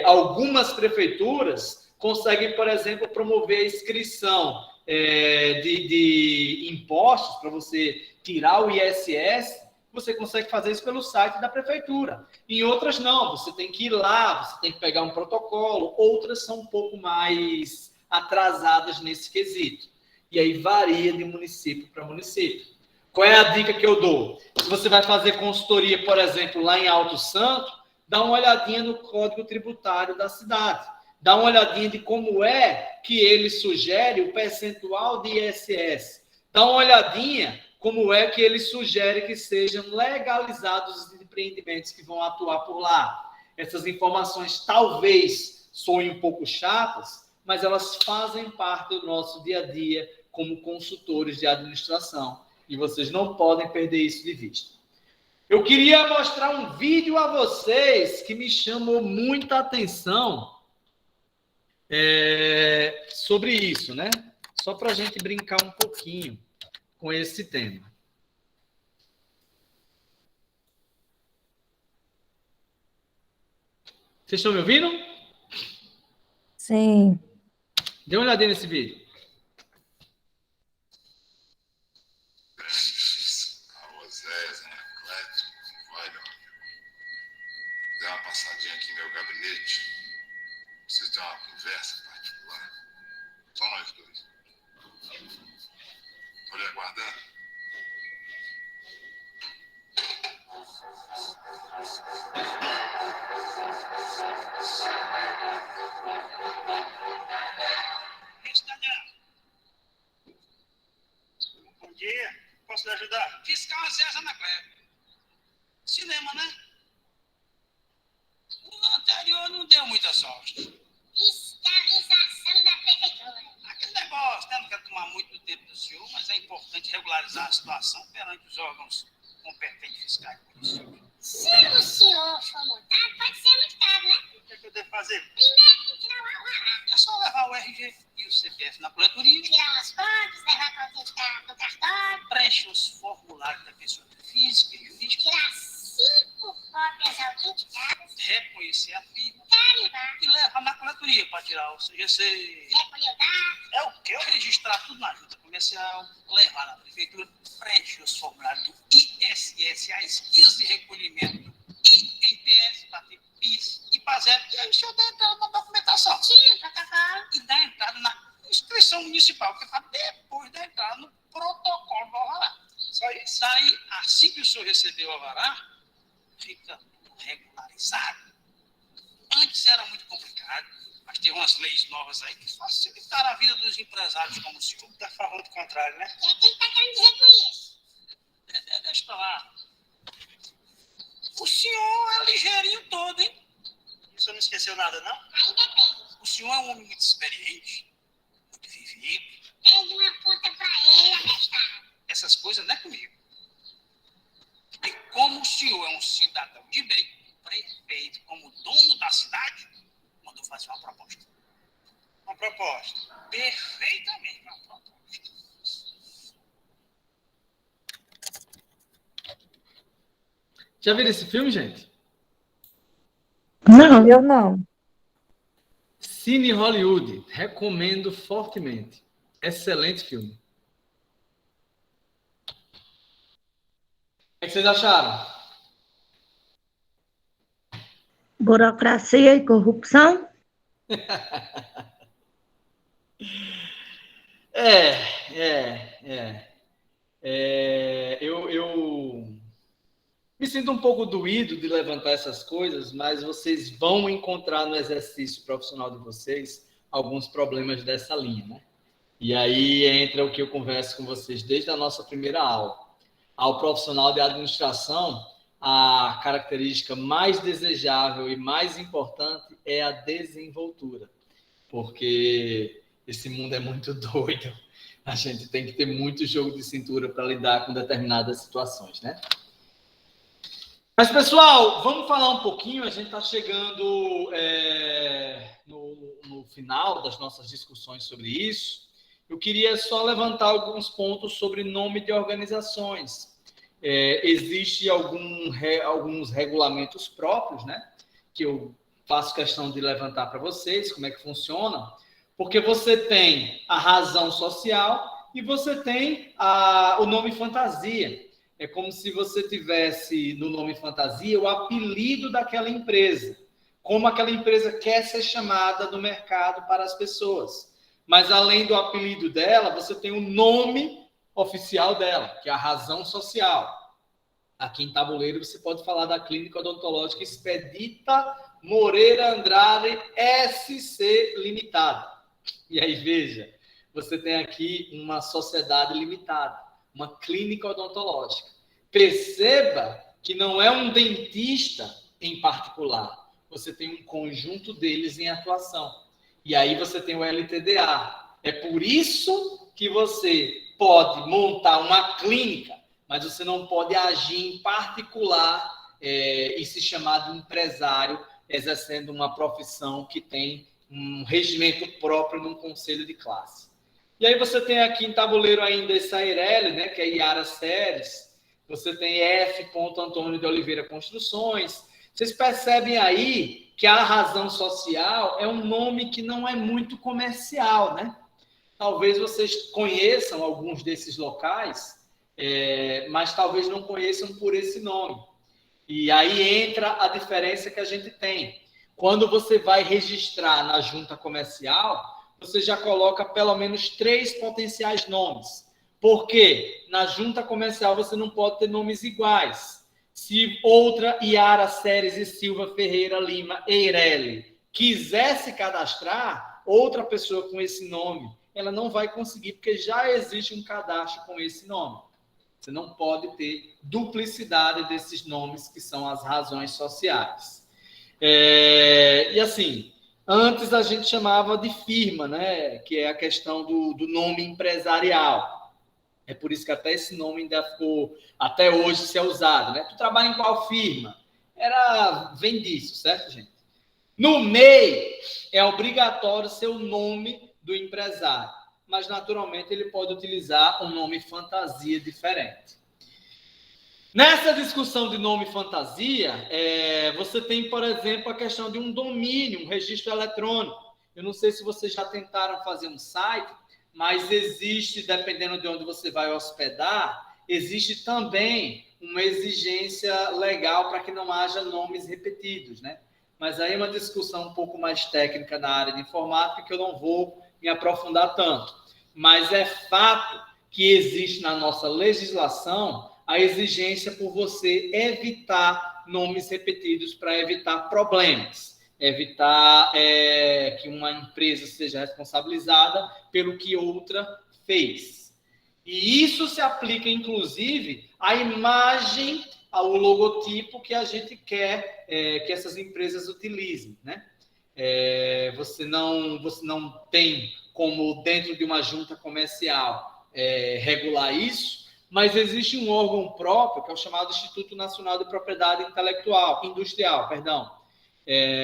Algumas prefeituras conseguem, por exemplo, promover a inscrição de impostos para você tirar o ISS, você consegue fazer isso pelo site da prefeitura. Em outras, não, você tem que ir lá, você tem que pegar um protocolo, outras são um pouco mais atrasadas nesse quesito. E aí varia de município para município. Qual é a dica que eu dou? Se você vai fazer consultoria, por exemplo, lá em Alto Santo, dá uma olhadinha no Código Tributário da cidade. Dá uma olhadinha de como é que ele sugere o percentual de ISS. Dá uma olhadinha como é que ele sugere que sejam legalizados os empreendimentos que vão atuar por lá. Essas informações talvez soem um pouco chatas, mas elas fazem parte do nosso dia a dia como consultores de administração. E vocês não podem perder isso de vista. Eu queria mostrar um vídeo a vocês que me chamou muita atenção sobre isso, né? Só para a gente brincar um pouquinho com esse tema. Vocês estão me ouvindo? Sim. Dê uma olhadinha nesse vídeo. Dê uma passadinha aqui no meu gabinete. Preciso ter uma conversa particular. Só nós dois. Estou lhe aguardando. essa, Ana Cléia? Cinema, né? O anterior não deu muita sorte. Fiscalização da prefeitura. Aquele negócio, né? Não quero tomar muito do tempo do senhor, mas é importante regularizar a situação perante os órgãos competentes fiscais do município. Se o senhor for multado, pode ser muito caro, né? O que é que eu devo fazer? Primeiro tem que tirar o alvará. É só levar o RG e o CPF na coletoria. Tirar umas fotos, levar para autenticar no cartório. Preenche os formulários da pessoa física e jurídica. Tirar 5 cópias autenticadas. Reconhecer a firma. Carimbar. E levar na coletoria para tirar o CGC. Recolher o dado. É o quê? Registrar tudo na junta comercial, levar na prefeitura, preencher os formulários do ISS, as guias de recolhimento e NPS, bater PIS e PASEP. E aí o senhor dá entrada na documentação. Tira o protocolo. E dá entrada na inscrição municipal, que é para depois da entrada no protocolo do alvará. Só isso. Daí, assim que o senhor receber o alvará, fica regularizado. Antes era muito complicado, mas tem umas leis novas aí que facilitaram a vida dos empresários como o senhor. Está falando do contrário, né? O que é que ele está querendo dizer com isso? Deixa pra lá. O senhor é ligeirinho todo, hein? O senhor não esqueceu nada, não? Ainda bem. O senhor é um homem muito experiente, muito vivido. Pede uma conta para ele, abestado. Essas coisas não é comigo. E como o senhor é um cidadão de bem, o prefeito, como dono da cidade, mandou fazer uma proposta. Uma proposta. Perfeitamente uma proposta. Já viram esse filme, gente? Não. Eu não. Cine Hollywood. Recomendo fortemente. Excelente filme. O que vocês acharam? Burocracia e corrupção? Eu me sinto um pouco doído de levantar essas coisas, mas vocês vão encontrar no exercício profissional de vocês alguns problemas dessa linha, né? E aí entra o que eu converso com vocês desde a nossa primeira aula. Ao profissional de administração, a característica mais desejável e mais importante é a desenvoltura, porque esse mundo é muito doido. A gente tem que ter muito jogo de cintura para lidar com determinadas situações, né? Mas, pessoal, vamos falar um pouquinho. A gente está chegando no final das nossas discussões sobre isso. Eu queria só levantar alguns pontos sobre nome de organizações. Existe alguns regulamentos próprios, né? Que eu faço questão de levantar para vocês, como é que funciona. Porque você tem a razão social e você tem o nome fantasia. É como se você tivesse no nome fantasia o apelido daquela empresa, como aquela empresa quer ser chamada no mercado para as pessoas. Mas além do apelido dela, você tem o nome oficial dela, que é a razão social. Aqui em Tabuleiro você pode falar da Clínica Odontológica Expedita Moreira Andrade SC Limitada. E aí, veja, você tem aqui uma sociedade limitada, uma clínica odontológica. Perceba que não é um dentista em particular. Você tem um conjunto deles em atuação. E aí você tem o LTDA. É por isso que você pode montar uma clínica, mas você não pode agir em particular e se chamar de empresário, exercendo uma profissão que tem um regimento próprio num conselho de classe. E aí você tem aqui em Tabuleiro ainda essa Eireli, né, que é Iara Séries. Você tem F. Antônio de Oliveira Construções. Vocês percebem aí que a razão social é um nome que não é muito comercial, né? Talvez vocês conheçam alguns desses locais, mas talvez não conheçam por esse nome. E aí entra a diferença que a gente tem. Quando você vai registrar na junta comercial, você já coloca pelo menos 3 potenciais nomes. Porque na junta comercial você não pode ter nomes iguais. Se outra Iara Séries e Silva Ferreira Lima Eireli quiser se cadastrar, outra pessoa com esse nome, ela não vai conseguir, porque já existe um cadastro com esse nome. Você não pode ter duplicidade desses nomes que são as razões sociais. E assim, antes a gente chamava de firma, né? Que é a questão do nome empresarial. É por isso que até esse nome ainda ficou, até hoje, se é usado, né? Tu trabalha em qual firma? Vem disso, certo, gente? No MEI, é obrigatório ser o nome do empresário, mas naturalmente ele pode utilizar um nome fantasia diferente. Nessa discussão de nome fantasia, você tem, por exemplo, a questão de um domínio, um registro eletrônico. Eu não sei se vocês já tentaram fazer um site, mas existe, dependendo de onde você vai hospedar, existe também uma exigência legal para que não haja nomes repetidos, né? Mas aí é uma discussão um pouco mais técnica na área de informática que eu não vou me aprofundar tanto. Mas é fato que existe na nossa legislação a exigência por você evitar nomes repetidos para evitar problemas, evitar que uma empresa seja responsabilizada pelo que outra fez. E isso se aplica, inclusive, à imagem, ao logotipo que a gente quer que essas empresas utilizem, né? Você não tem como, dentro de uma junta comercial, regular isso, mas existe um órgão próprio, que é o chamado Instituto Nacional de Propriedade Industrial,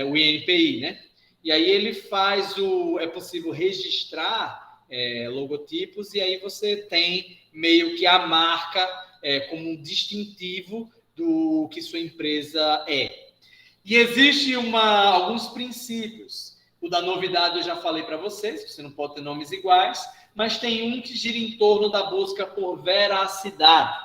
o INPI, né? E aí ele faz é possível registrar logotipos, e aí você tem meio que a marca como um distintivo do que sua empresa é. E existe alguns princípios. O da novidade eu já falei para vocês, você não pode ter nomes iguais, mas tem um que gira em torno da busca por veracidade.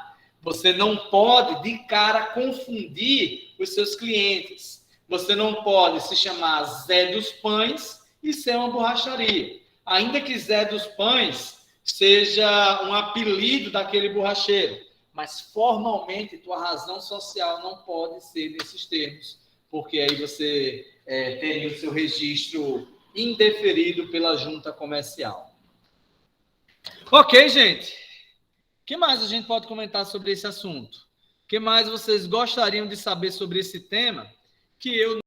Você não pode, de cara, confundir os seus clientes. Você não pode se chamar Zé dos Pães e ser uma borracharia. Ainda que Zé dos Pães seja um apelido daquele borracheiro, mas formalmente tua razão social não pode ser nesses termos, porque aí você teria o seu registro indeferido pela junta comercial. Ok, gente. O que mais a gente pode comentar sobre esse assunto? O que mais vocês gostariam de saber sobre esse tema que eu